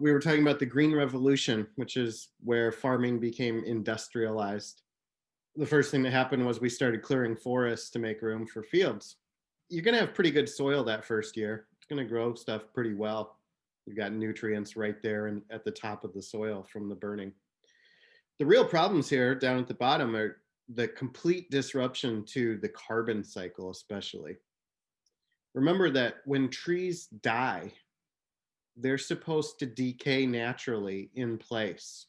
we were talking about the Green Revolution, which is where farming became industrialized. The first thing that happened was we started clearing forests to make room for fields. You're going to have pretty good soil that first year. It's going to grow stuff pretty well. You've got nutrients right there and at the top of the soil from the burning. The real problems here down at the bottom are the complete disruption to the carbon cycle, especially. Remember that when trees die, they're supposed to decay naturally in place,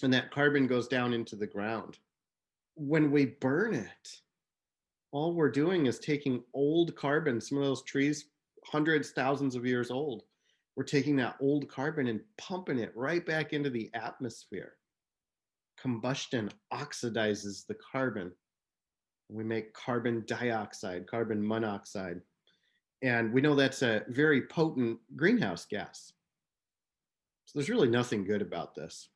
and that carbon goes down into the ground. When we burn it, all we're doing is taking old carbon, some of those trees, hundreds, thousands of years old. We're taking that old carbon and pumping it right back into the atmosphere. Combustion oxidizes the carbon. We make carbon dioxide, carbon monoxide. And we know that's a very potent greenhouse gas. So there's really nothing good about this.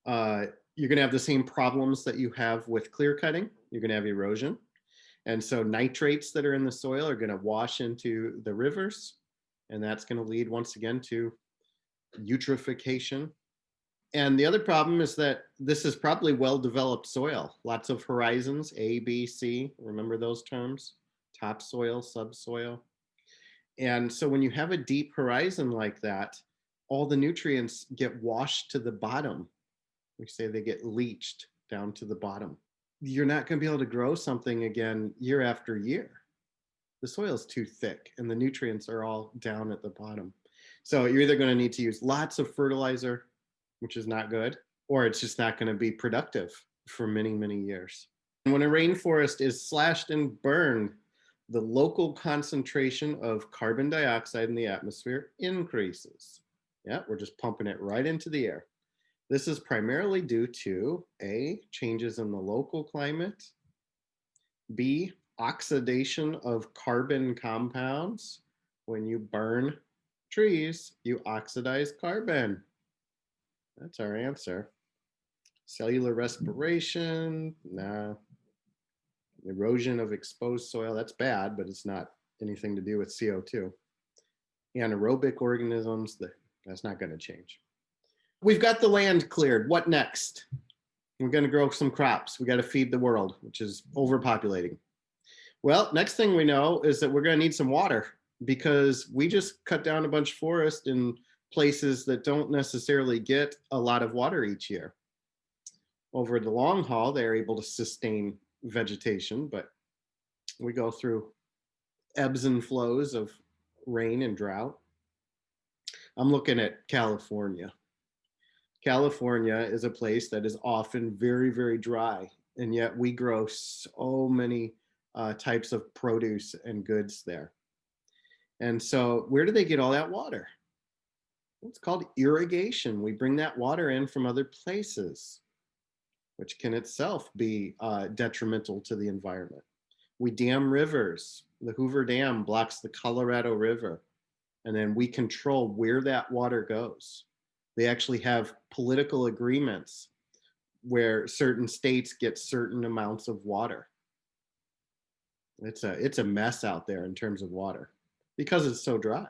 You're going to have the same problems that you have with clear cutting. You're going to have erosion. And so nitrates that are in the soil are going to wash into the rivers. And that's going to lead once again to eutrophication. And the other problem is that this is probably well-developed soil. Lots of horizons, A, B, C. Remember those terms? Topsoil, subsoil. And so when you have a deep horizon like that, all the nutrients get washed to the bottom. We say they get leached down to the bottom. You're not going to be able to grow something again year after year. The soil is too thick and the nutrients are all down at the bottom. So you're either going to need to use lots of fertilizer, which is not good, or it's just not going to be productive for many, many years. And when a rainforest is slashed and burned, the local concentration of carbon dioxide in the atmosphere increases. Yeah, we're just pumping it right into the air. This is primarily due to A, changes in the local climate, B, oxidation of carbon compounds. When you burn trees, you oxidize carbon. That's our answer. Cellular respiration, nah. Erosion of exposed soil, that's bad, but it's not anything to do with CO2. Anaerobic organisms, that's not going to change. We've got the land cleared. What next? We're going to grow some crops. We got to feed the world, which is overpopulating. Well, next thing we know is that we're going to need some water because we just cut down a bunch of forest in places that don't necessarily get a lot of water each year. Over the long haul, they're able to sustain vegetation, but we go through ebbs and flows of rain and drought. I'm looking at California. California is a place that is often very, very dry, and yet we grow so many types of produce and goods there. And so where do they get all that water? It's called irrigation. We bring that water in from other places, which can itself be detrimental to the environment. We dam rivers. The Hoover Dam blocks the Colorado River, and then we control where that water goes. They actually have political agreements where certain states get certain amounts of water. It's a mess out there in terms of water because it's so dry.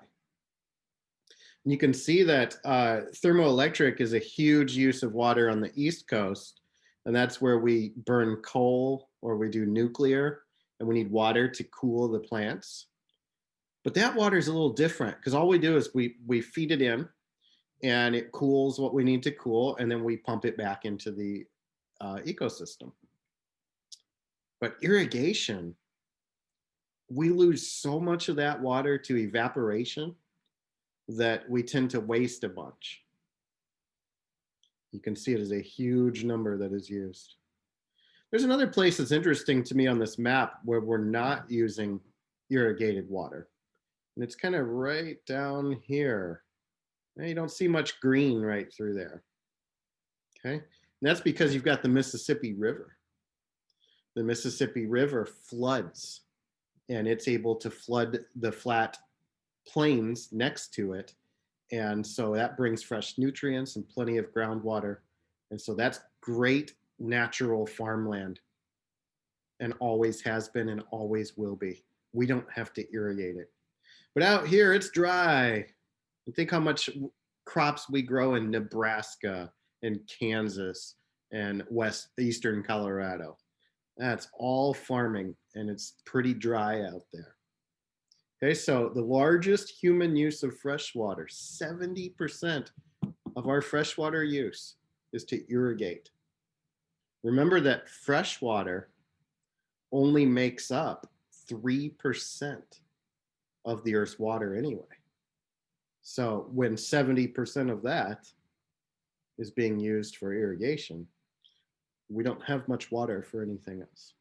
And you can see that thermoelectric is a huge use of water on the East Coast, and that's where we burn coal or we do nuclear, and we need water to cool the plants. But that water is a little different because all we do is we feed it in, and it cools what we need to cool, and then we pump it back into the ecosystem. But irrigation, we lose so much of that water to evaporation that we tend to waste a bunch. You can see it as a huge number that is used. There's another place that's interesting to me on this map where we're not using irrigated water. And it's kind of right down here. Now you don't see much green right through there. Okay, and that's because you've got the Mississippi River. The Mississippi River floods, and it's able to flood the flat plains next to it. And so that brings fresh nutrients and plenty of groundwater. And so that's great natural farmland, and always has been and always will be. We don't have to irrigate it. But out here, it's dry. And think how much crops we grow in Nebraska and Kansas and eastern Colorado. That's all farming, and it's pretty dry out there. Okay, so the largest human use of fresh water, 70% of our freshwater use is to irrigate. Remember that fresh water only makes up 3% of the Earth's water anyway. So when 70% of that is being used for irrigation, we don't have much water for anything else.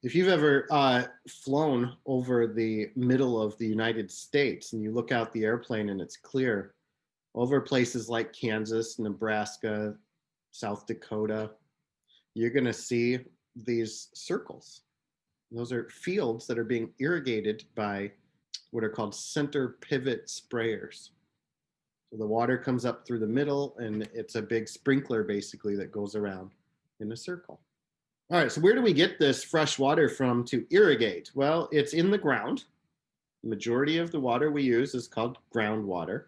If you've ever flown over the middle of the United States and you look out the airplane and it's clear, over places like Kansas, Nebraska, South Dakota, you're going to see these circles. Those are fields that are being irrigated by what are called center pivot sprayers. So the water comes up through the middle and it's a big sprinkler basically that goes around in a circle. All right, so where do we get this fresh water from to irrigate? Well, it's in the ground. The majority of the water we use is called groundwater,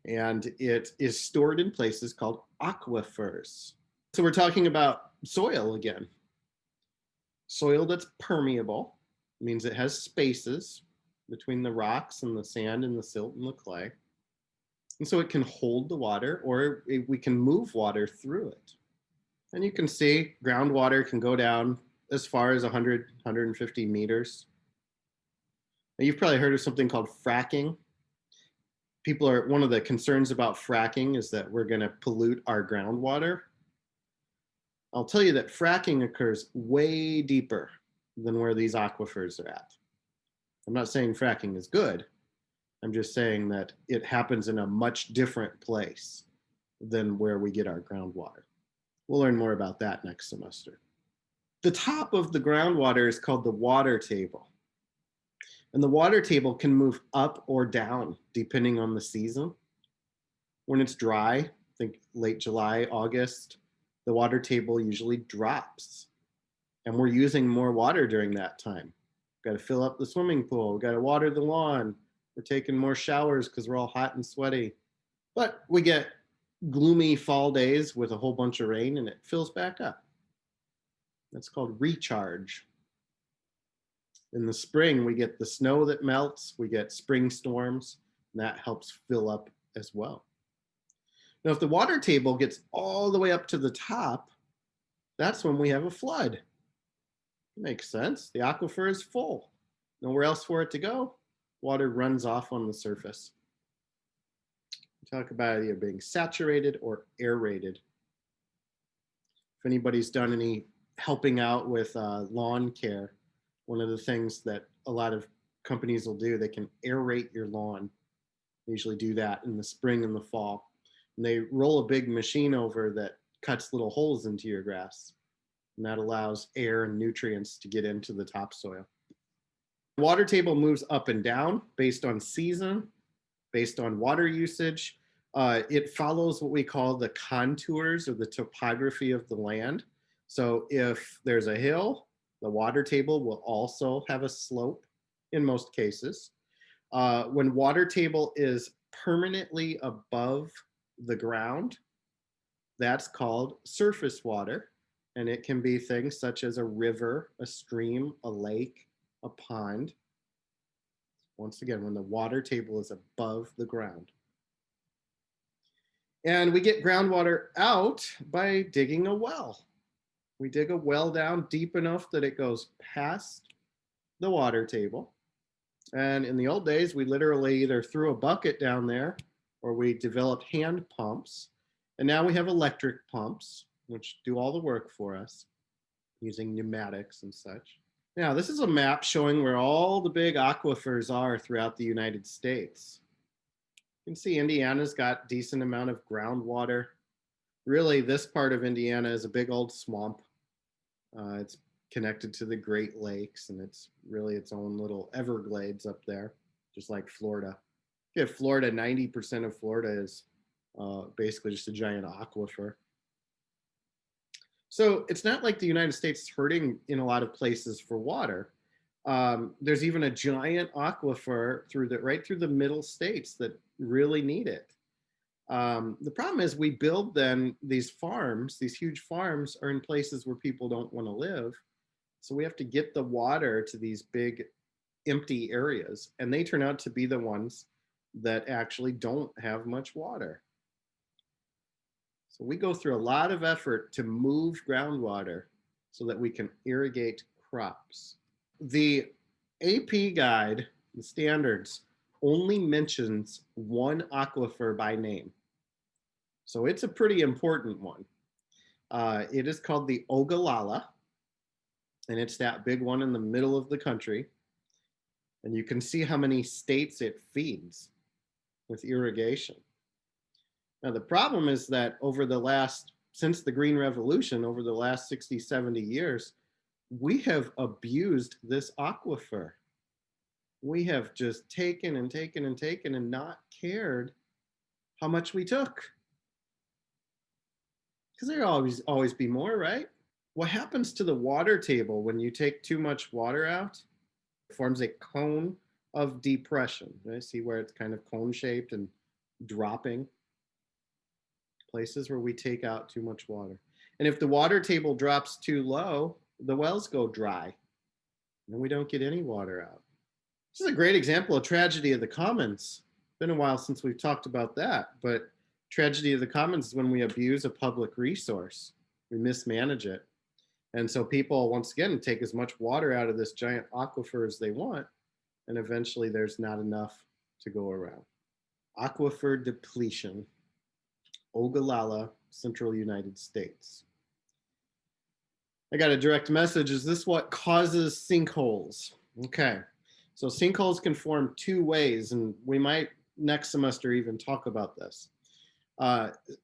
and it is stored in places called aquifers. So we're talking about soil again. Soil that's permeable means it has spaces between the rocks and the sand and the silt and the clay. And so it can hold the water, or we can move water through it. And you can see groundwater can go down as far as 100, 150 meters. Now, you've probably heard of something called fracking. One of the concerns about fracking is that we're going to pollute our groundwater. I'll tell you that fracking occurs way deeper than where these aquifers are at. I'm not saying fracking is good. I'm just saying that it happens in a much different place than where we get our groundwater. We'll learn more about that next semester. The top of the groundwater is called the water table. And the water table can move up or down depending on the season. When it's dry, think late July, August, the water table usually drops. And we're using more water during that time. We've got to fill up the swimming pool. We've got to water the lawn. We're taking more showers because we're all hot and sweaty. But we get gloomy fall days with a whole bunch of rain and it fills back up. That's called recharge. In the spring, we get the snow that melts, we get spring storms, and that helps fill up as well. Now, if the water table gets all the way up to the top, that's when we have a flood. Makes sense. The aquifer is full. Nowhere else for it to go. Water runs off on the surface. We talk about either being saturated or aerated. If anybody's done any helping out with lawn care, one of the things that a lot of companies will do, they can aerate your lawn. They usually do that in the spring and the fall. And they roll a big machine over that cuts little holes into your grass. And that allows air and nutrients to get into the topsoil. The water table moves up and down based on season, based on water usage. It follows what we call the contours or the topography of the land. So if there's a hill, the water table will also have a slope in most cases. When water table is permanently above the ground, that's called surface water. And it can be things such as a river, a stream, a lake, a pond. Once again, when the water table is above the ground. And we get groundwater out by digging a well. We dig a well down deep enough that it goes past the water table. And in the old days, we literally either threw a bucket down there or we developed hand pumps. And now we have electric pumps, which do all the work for us using pneumatics and such. Now, this is a map showing where all the big aquifers are throughout the United States. You can see Indiana's got a decent amount of groundwater. Really, this part of Indiana is a big old swamp. It's connected to the Great Lakes, and it's really its own little Everglades up there, just like Florida. You have Florida, 90% of Florida is basically just a giant aquifer. So it's not like the United States is hurting in a lot of places for water. There's even a giant aquifer right through the middle states that really need it. The problem is we build then these farms, these huge farms are in places where people don't want to live. So we have to get the water to these big empty areas, and they turn out to be the ones that actually don't have much water. So we go through a lot of effort to move groundwater so that we can irrigate crops. The AP guide, the standards, only mentions one aquifer by name. So it's a pretty important one. It is called the Ogallala, and it's that big one in the middle of the country. And you can see how many states it feeds with irrigation. Now, the problem is that since the Green Revolution, over the last 60, 70 years, we have abused this aquifer. We have just taken and taken and taken and not cared how much we took. Because there'll always be more, right? What happens to the water table when you take too much water out? It forms a cone of depression. Right? See where it's kind of cone shaped and dropping? Places where we take out too much water. And if the water table drops too low, the wells go dry and we don't get any water out. This is a great example of tragedy of the commons. It's been a while since we've talked about that, but tragedy of the commons is when we abuse a public resource. We mismanage it. And so people, once again, take as much water out of this giant aquifer as they want, and eventually there's not enough to go around. Aquifer depletion, Ogallala, Central United States. I got a direct message. Is this what causes sinkholes? Okay. So sinkholes can form two ways, and we might next semester even talk about this.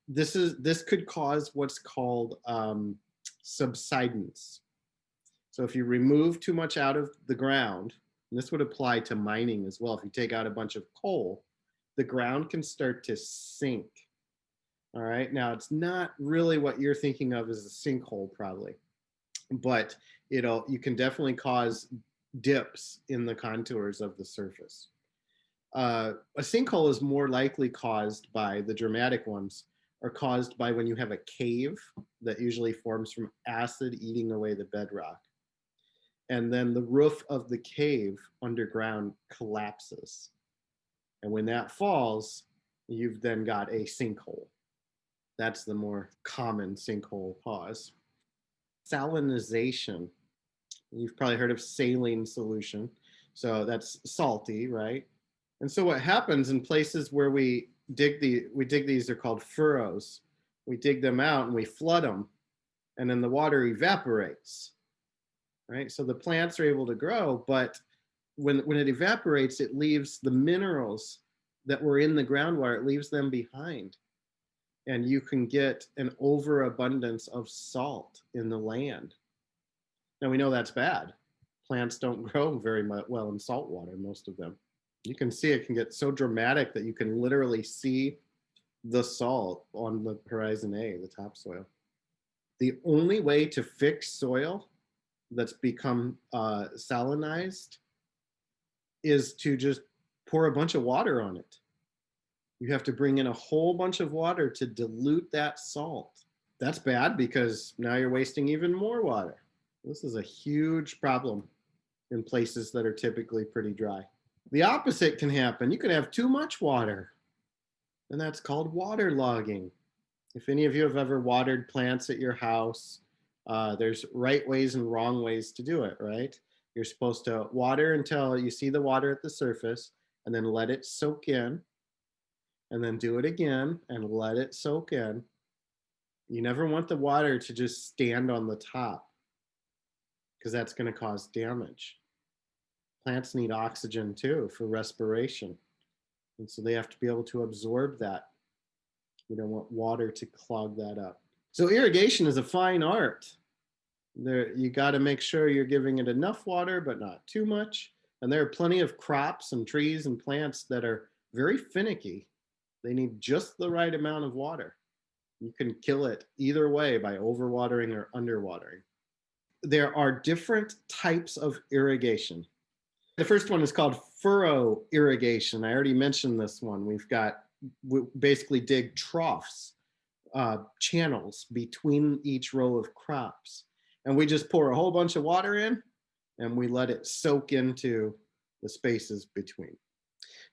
This could cause what's called subsidence. So if you remove too much out of the ground, and this would apply to mining as well, if you take out a bunch of coal, the ground can start to sink. All right, now it's not really what you're thinking of as a sinkhole probably, but you can definitely cause dips in the contours of the surface. A sinkhole is more likely caused by, the dramatic ones are caused by when you have a cave that usually forms from acid eating away the bedrock. And then the roof of the cave underground collapses. And when that falls, you've then got a sinkhole. That's the more common sinkhole cause. Salinization. You've probably heard of saline solution. So that's salty, right? And so what happens in places where we dig these are called furrows. We dig them out and we flood them, and then the water evaporates, right? So the plants are able to grow, but when it evaporates, it leaves the minerals that were in the groundwater, it leaves them behind. And you can get an overabundance of salt in the land. Now we know that's bad. Plants don't grow very well in salt water, most of them. You can see it can get so dramatic that you can literally see the salt on the horizon A, the topsoil. The only way to fix soil that's become salinized is to just pour a bunch of water on it. You have to bring in a whole bunch of water to dilute that salt. That's bad because now you're wasting even more water. This is a huge problem in places that are typically pretty dry. The opposite can happen. You can have too much water, and that's called waterlogging. If any of you have ever watered plants at your house, there's right ways and wrong ways to do it, right? You're supposed to water until you see the water at the surface and then let it soak in, and then do it again and let it soak in. You never want the water to just stand on the top because that's going to cause damage. Plants need oxygen too for respiration. And so they have to be able to absorb that. We don't want water to clog that up. So irrigation is a fine art. You got to make sure you're giving it enough water, but not too much. And there are plenty of crops and trees and plants that are very finicky. They need just the right amount of water. You can kill it either way by overwatering or underwatering. There are different types of irrigation. The first one is called furrow irrigation. I already mentioned this one. We basically dig troughs, channels between each row of crops. And we just pour a whole bunch of water in and we let it soak into the spaces between.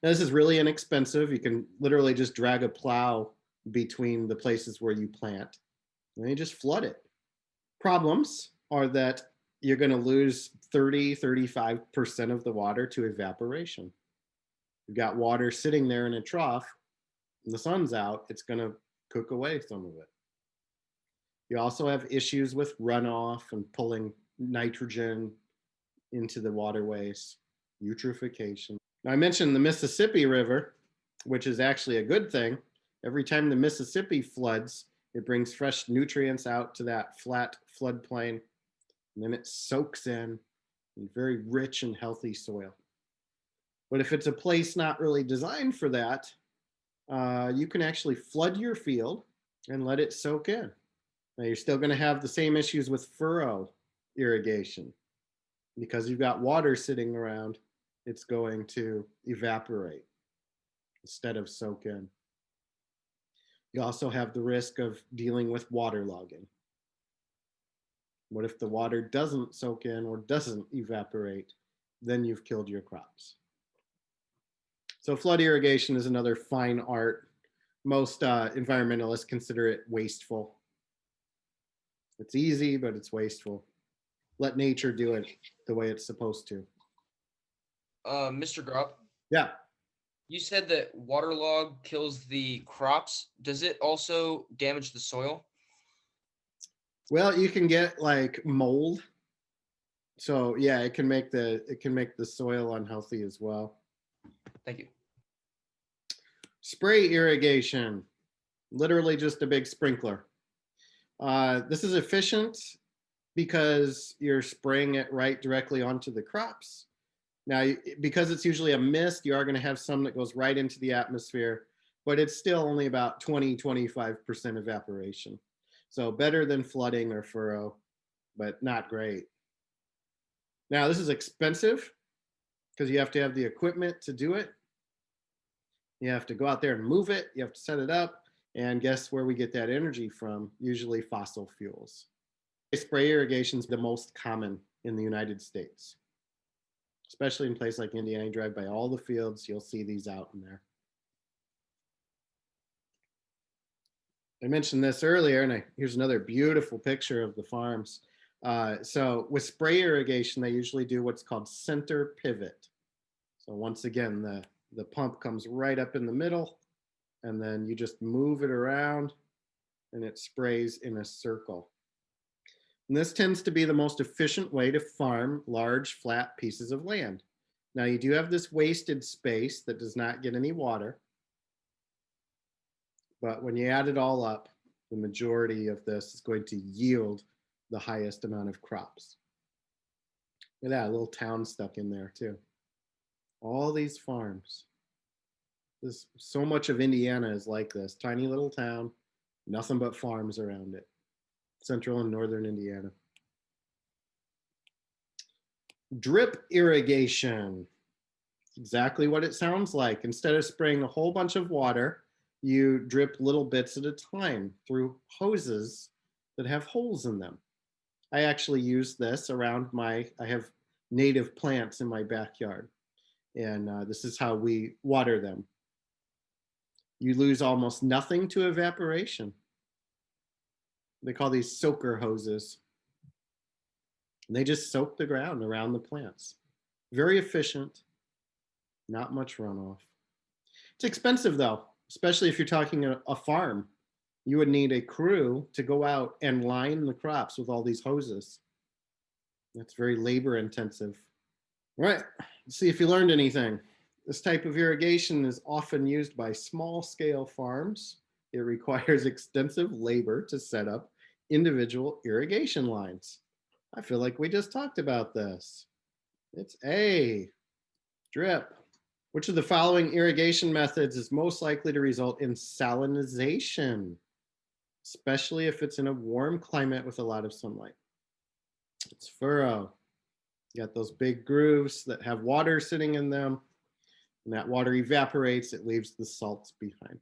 Now, this is really inexpensive. You can literally just drag a plow between the places where you plant and you just flood it. Problems are that you're going to lose 35% of the water to evaporation. You've got water sitting there in a trough, and the sun's out, it's going to cook away some of it. You also have issues with runoff and pulling nitrogen into the waterways, eutrophication. Now, I mentioned the Mississippi River, which is actually a good thing. Every time the Mississippi floods, it brings fresh nutrients out to that flat floodplain, and then it soaks in very rich and healthy soil. But if it's a place not really designed for that, you can actually flood your field and let it soak in. Now, you're still going to have the same issues with furrow irrigation. Because you've got water sitting around, it's going to evaporate instead of soak in. You also have the risk of dealing with waterlogging. What if the water doesn't soak in or doesn't evaporate? Then you've killed your crops. So flood irrigation is another fine art. Most environmentalists consider it wasteful. It's easy, but it's wasteful. Let nature do it the way it's supposed to. Mr. Grop, Yeah. you said that waterlog kills the crops. Does it also damage the soil? Well, you can get like mold. So yeah, it can make the soil unhealthy as well. Thank you. Spray irrigation, literally just a big sprinkler. This is efficient because you're spraying it right directly onto the crops. Now, because it's usually a mist, you are going to have some that goes right into the atmosphere, but it's still only about 20-25% evaporation. So better than flooding or furrow, but not great. Now, this is expensive because you have to have the equipment to do it. You have to go out there and move it. You have to set it up. And guess where we get that energy from? Usually fossil fuels. Spray irrigation is the most common in the United States, especially in places like Indiana. You drive by all the fields, you'll see these out in there. I mentioned this earlier, and here's another beautiful picture of the farms. So with spray irrigation, they usually do what's called center pivot. So once again, the pump comes right up in the middle, and then you just move it around, and it sprays in a circle. And this tends to be the most efficient way to farm large, flat pieces of land. Now, you do have this wasted space that does not get any water, but when you add it all up, the majority of this is going to yield the highest amount of crops. Look at that, a little town stuck in there too. All these farms. So much of Indiana is like this, tiny little town, nothing but farms around it. Central and northern Indiana. Drip irrigation. Exactly what it sounds like. Instead of spraying a whole bunch of water, you drip little bits at a time through hoses that have holes in them. I actually use this around I have native plants in my backyard, and this is how we water them. You lose almost nothing to evaporation. They call these soaker hoses. And they just soak the ground around the plants. Very efficient, not much runoff. It's expensive though, especially if you're talking a farm. You would need a crew to go out and line the crops with all these hoses. That's very labor intensive. All right, let's see if you learned anything. This type of irrigation is often used by small scale farms. It requires extensive labor to set up individual irrigation lines. I feel like we just talked about this. It's A, drip. Which of the following irrigation methods is most likely to result in salinization, especially if it's in a warm climate with a lot of sunlight? It's furrow. You got those big grooves that have water sitting in them, and that water evaporates, it leaves the salts behind.